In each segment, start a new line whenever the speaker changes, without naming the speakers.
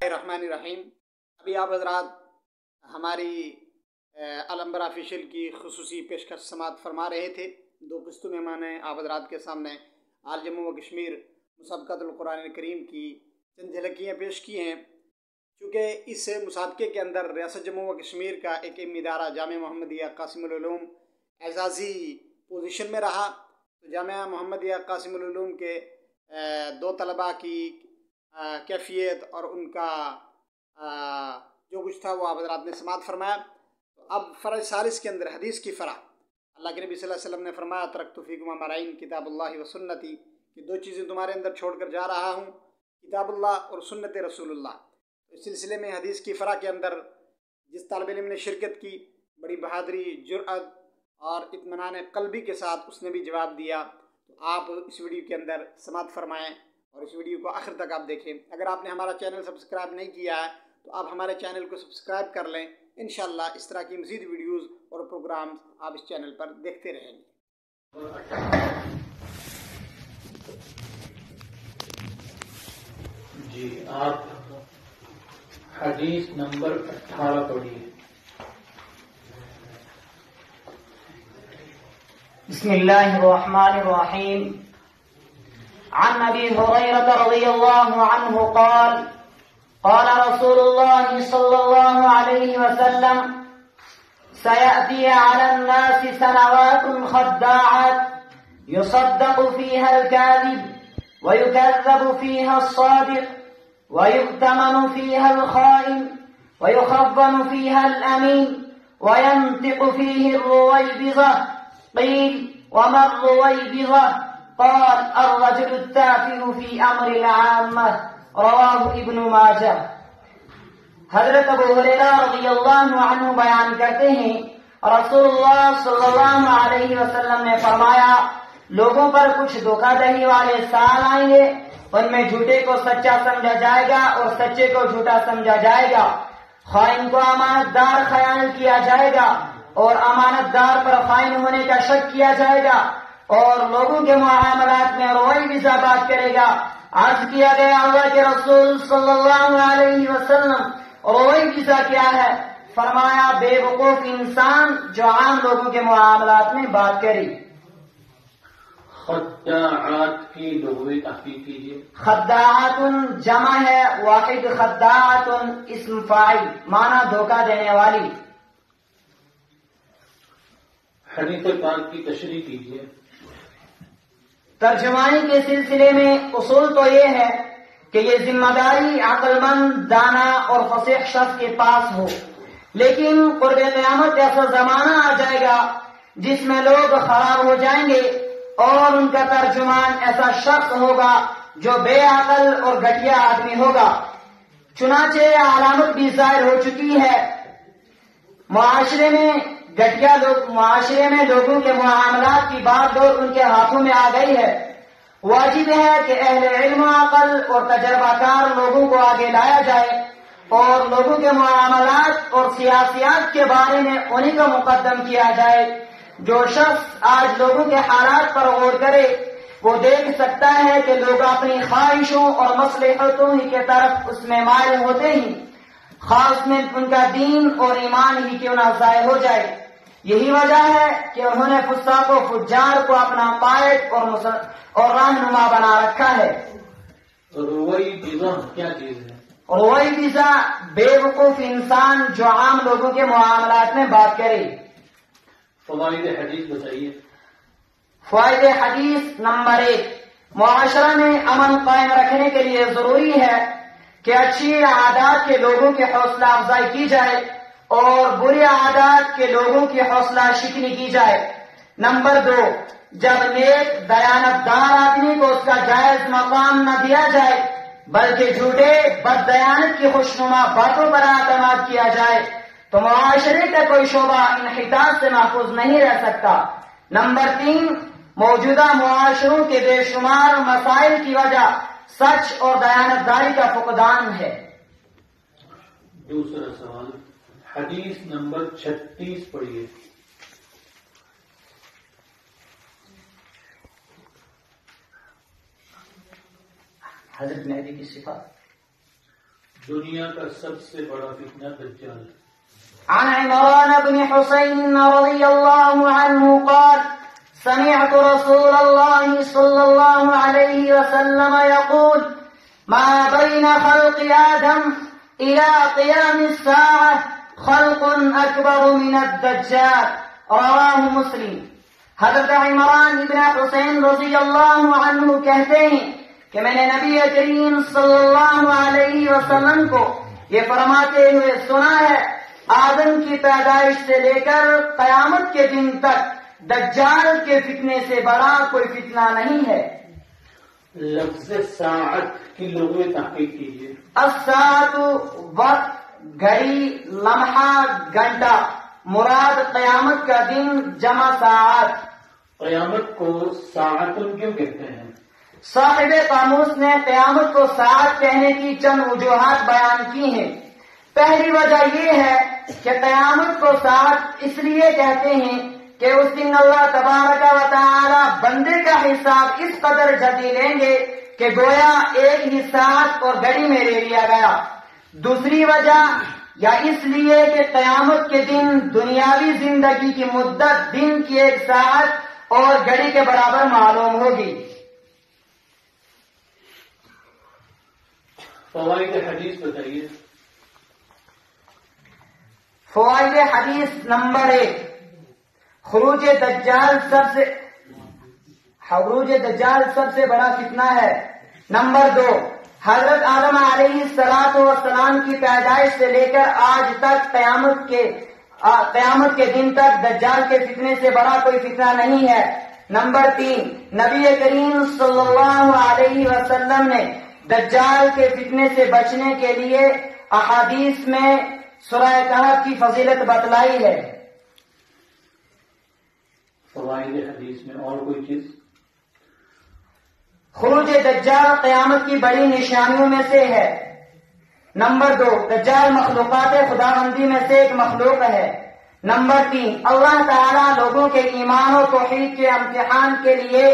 الرحمن الرحیم. ابھی آپ حضرات ہماری الانبر آفیشیل کی خصوصی پیشکش سماعت فرما رہے تھے. 2 قسطوں میں میں نے آپ حضرات کے سامنے آل جموں و کشمیر مسابقۃ القرآن الکریم کی چند جھلکیاں پیش کی ہیں. چونکہ اس مسابقے کے اندر ریاست جموں و کشمیر کا ایک علمی ادارہ جامعہ محمدیہ قاسم العلوم اعزازی پوزیشن میں رہا، تو جامعہ محمدیہ قاسم العلوم کے 2 طلباء کی کیفیت اور ان کا جو کچھ تھا وہ آپ حضرات نے سماعت فرمایا. تو اب فرع ثالث کے اندر حدیث کی فرع، اللہ کے نبی صلی اللہ علیہ وسلم نے فرمایا ترکت فیکم امرین کتاب اللہ و سنتی، کہ 2 چیزیں تمہارے اندر چھوڑ کر جا رہا ہوں، کتاب اللہ اور سنت رسول اللہ. اس سلسلے میں حدیث کی فرع کے اندر جس طالب علم نے شرکت کی، بڑی بہادری، جرأت اور اطمینان قلبی کے ساتھ اس نے بھی جواب دیا. تو آپ اس ویڈیو کے اندر سماعت فرمائیں اور اس ویڈیو کو آخر تک آپ دیکھیں. اگر آپ نے ہمارا چینل سبسکرائب نہیں کیا ہے تو آپ ہمارے چینل کو سبسکرائب کر لیں. انشاءاللہ اس طرح کی مزید ویڈیوز اور پروگرامز آپ اس چینل پر دیکھتے رہیں گے.
جی آپ حدیث نمبر 18 پڑھیے.
بسم الله الرحمن الرحيم. عن أبي هريرة رضي الله عنه قال قال رسول الله صلى الله عليه وسلم سيأتي على الناس سنوات خداعات يصدق فيها الكاذب ويكذب فيها الصادق ويؤتمن فيها الخائن ويخبن فيها الأمين وينطق فيه الرويبضة. قيل وما الرويبضة؟ قال الرجل التافه في امر العامة. رواہ ابن ماجہ. حضرت ابو ہریرہ رضی اللہ عنہ بیان کرتے ہیں رسول اللہ صلی اللہ علیہ وسلم نے فرمایا لوگوں پر کچھ دھوکہ دہی والے سال آئیں گے، ان میں جھوٹے کو سچا سمجھا جائے گا اور سچے کو جھوٹا سمجھا جائے گا. خائن کو امانت دار خیال کیا جائے گا اور امانت دار پر خائن ہونے کا شک کیا جائے گا، اور لوگوں کے معاملات میں رویبضہ بات کرے گا. عرض کیا گیا اللہ کے رسول صلی اللہ علیہ وسلم رویبضہ کیا ہے؟ فرمایا بے وقوف انسان جو عام لوگوں کے معاملات میں بات کرے.
خداعات کی لغوی تحقیق کیجیے.
خداعات جمع ہے، واحد خداعات اسم فاعل، معنی دھوکہ دینے والی.
حدیث پاک کی تشریح کیجیے.
ترجمانی کے سلسلے میں اصول تو یہ ہے کہ یہ ذمہ داری عقل مند، دانا اور فصیح شخص کے پاس ہو، لیکن قرب قیامت ایسا زمانہ آ جائے گا جس میں لوگ خراب ہو جائیں گے اور ان کا ترجمان ایسا شخص ہوگا جو بے عقل اور گھٹیا آدمی ہوگا. چنانچہ یہ علامت بھی ظاہر ہو چکی ہے. معاشرے میں لوگوں کے معاملات کی بات ڈور ان کے ہاتھوں میں آ گئی ہے. واجب ہے کہ اہل علم، عقل اور تجربہ کار لوگوں کو آگے لایا جائے اور لوگوں کے معاملات اور سیاسیات کے بارے میں انہیں کو مقدم کیا جائے. جو شخص آج لوگوں کے حالات پر غور کرے وہ دیکھ سکتا ہے کہ لوگ اپنی خواہشوں اور مصلحتوں ہی کے طرف اس میں مائل ہوتے ہیں، خاص میں ان کا دین اور ایمان ہی کیوں نہ ضائع ہو جائے. یہی وجہ ہے کہ انہوں نے فساق و فجار کو اپنا قائد اور رہنما بنا رکھا ہے.
رویبضہ کیا چیز ہے؟
رویبضہ بے وقوف انسان جو عام لوگوں کے معاملات میں بات کرے.
فوائد حدیث بتائیے.
فوائد حدیث نمبر 1، معاشرہ میں امن قائم رکھنے کے لیے ضروری ہے کہ اچھی عادات کے لوگوں کی حوصلہ افزائی کی جائے اور بری عادات کے لوگوں کی حوصلہ شکنی کی جائے. نمبر 2، جب نیک دیانتدار آدمی کو اس کا جائز مقام نہ دیا جائے بلکہ جھوٹے بد دیانت کی خوشنما باتوں پر اعتماد کیا جائے تو معاشرے کا کوئی شعبہ انحطاط سے محفوظ نہیں رہ سکتا. نمبر 3، موجودہ معاشروں کے بے شمار مسائل کی وجہ سچ اور دیانتداری کا فقدان ہے.
دوسرا سوال حدیث نمبر 36 پڑھیے.
حضرت مہدی کی صفات.
دنیا کا سب سے بڑا فتنہ دجال.
عن عمران بن حسين رضي الله عنه قال سمعت رسول الله صلى الله عليه وسلم يقول ما بين خلق آدم إلى قيام الساعة خلق أكبر من الدجال. رواه مسلم. حضرت عمران ابن حسین رضی اللہ عنہ کہتے ہیں کہ میں نے نبی کریم صلی اللہ علیہ وسلم کو یہ فرماتے ہوئے سنا ہے آدم کی پیدائش سے لے کر قیامت کے دن تک دجال کے فتنے سے بڑا کوئی فتنہ نہیں ہے.
لفظ ساعت کی لغوی تحقیق کیجیے.
الساعت وقت، گھڑی، لمحہ، گھنٹہ. مراد قیامت کا دن جمع ساعت.
قیامت کو ساعتن کیوں کہتے ہیں؟
صاحب قاموس نے قیامت کو ساعت کہنے کی چند وجوہات بیان کی ہیں. پہلی وجہ یہ ہے کہ قیامت کو ساعت اس لیے کہتے ہیں کہ اس دن اللہ تبارک و تعالی بندے کا حساب اس قدر جلدی لیں گے کہ گویا ایک ہی ساعت اور گھڑی میں لے لیا گیا. دوسری وجہ یا اس لیے کہ قیامت کے دن دنیاوی زندگی کی مدت دن کی ایک ساعت اور گھڑی کے برابر معلوم ہوگی.
فوائد حدیث بتائیے.
فوائد حدیث نمبر 1، خروج دجال سب سے بڑا فتنہ ہے. نمبر 2، حضرت آدم علیہ السلام کی پیدائش سے لے کر آج تک قیامت کے دن تک دجال کے فتنے سے بڑا کوئی فتنہ نہیں ہے. نمبر 3، نبی کریم صلی اللہ علیہ وسلم نے دجال کے فتنے سے بچنے کے لیے احادیث میں سورہ کہف کی فضیلت بتلائی ہے.
فوائد حدیث میں اور کوئی چیز؟
خروج دجال قیامت کی بڑی نشانیوں میں سے ہے. نمبر 2، دجال مخلوقات خداوندی میں سے ایک مخلوق ہے. نمبر 3، اللہ تعالیٰ لوگوں کے ایمان و توحید کے امتحان کے لیے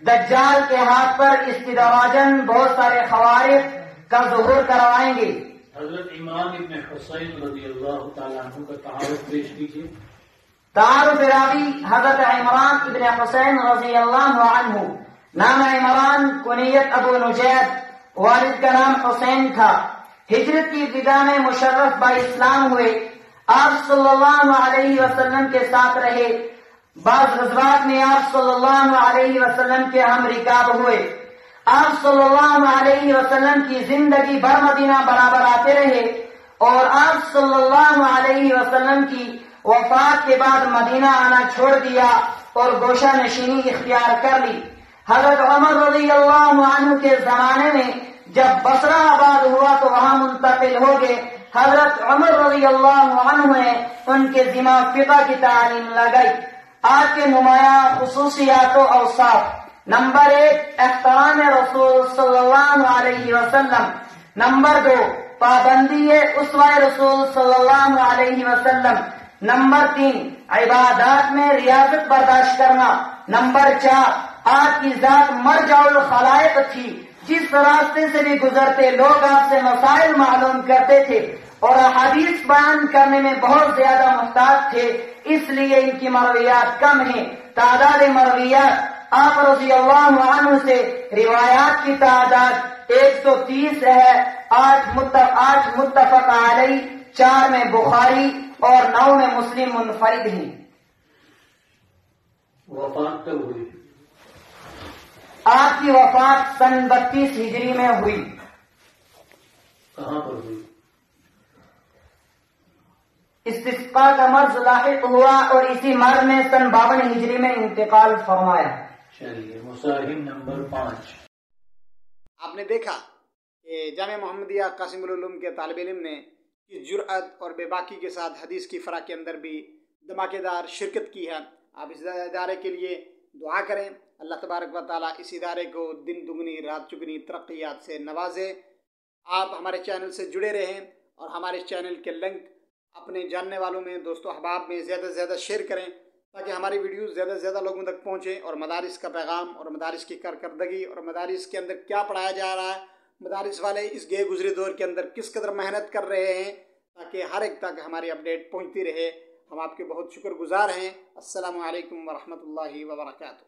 دجال کے ہاتھ پر استدراجن بہت سارے خوارق کا ظہور کروائیں گے.
حضرت عمران ابن حسین رضی اللہ تعالیٰ عنہ کا تعارف پیش کیجیے.
تعارف راوی حضرت عمران ابن حسین رضی اللہ عنہ. نام عمران، کنیت ابو نجید، والد کا نام حسین تھا. ہجرت کی ابتدا میں مشرف با اسلام ہوئے. آپ صلی اللہ علیہ وسلم کے ساتھ رہے. بعض غزوات میں آپ صلی اللہ علیہ وسلم کے ہم رکاب ہوئے. آپ صلی اللہ علیہ وسلم کی زندگی بھر مدینہ برابر آتے رہے اور آپ صلی اللہ علیہ وسلم کی وفات کے بعد مدینہ آنا چھوڑ دیا اور گوشہ نشینی اختیار کر لی. حضرت عمر رضی اللہ عنہ کے زمانے میں جب بصرہ آباد ہوا تو وہاں منتقل ہو گئے. حضرت عمر رضی اللہ عنہ نے ان کے ذمہ فقہ کی تعلیم لگائی. آپ کے نمایاں خصوصیات و اوصاف: نمبر 1، احترام رسول صلی اللہ علیہ وسلم. نمبر 2، پابندی اسوہ رسول صلی اللہ علیہ وسلم. نمبر 3، عبادات میں ریاضت برداشت کرنا. نمبر 4، آپ کی ذات مرجع الخلائق تھی. جس راستے سے بھی گزرتے لوگ آپ سے مسائل معلوم کرتے تھے اور احادیث بیان کرنے میں بہت زیادہ محتاط تھے، اس لیے ان کی مرویات کم ہیں. تعداد مرویات آپ رضی اللہ عنہ سے روایات کی تعداد 130 ہے. 8 متفق علیہ، 4 میں بخاری اور 9 میں مسلم منفرد ہیں.
وفات کب ہوئی؟
آپ کی وفات سن 32 ہجری میں ہوئی.
کہاں پر ہوئی؟
استسقاء کا مرض لاحق ہوا اور اسی مرض میں سن 52 ہجری میں انتقال فرمایا.
چلیے، مصاحب نمبر 5.
آپ نے دیکھا کہ جامعہ محمدیہ قاسم العلوم کے طالب علم نے جرأت اور بے باکی کے ساتھ حدیث کی فرح کے اندر بھی دھماکے دار شرکت کی ہے. آپ اس ادارے کے لیے دعا کریں. اللہ تبارک و تعالیٰ اس ادارے کو دن دگنی رات چگنی ترقیات سے نوازے. آپ ہمارے چینل سے جڑے رہیں اور ہمارے چینل کے لنک اپنے جاننے والوں میں، دوست و احباب میں زیادہ سے زیادہ شیئر کریں تاکہ ہماری ویڈیوز زیادہ سے زیادہ لوگوں تک پہنچیں اور مدارس کا پیغام اور مدارس کی کارکردگی اور مدارس کے اندر کیا پڑھایا جا رہا ہے مدارس والے اس گئے گزرے دور کے اندر کس قدر محنت کر رہے ہیں تاکہ ہر ایک تک ہماری اپڈیٹ پہنچتی رہے. ہم آپ کے بہت شکر گزار ہیں. السلام علیکم ورحمۃ اللہ وبرکاتہ.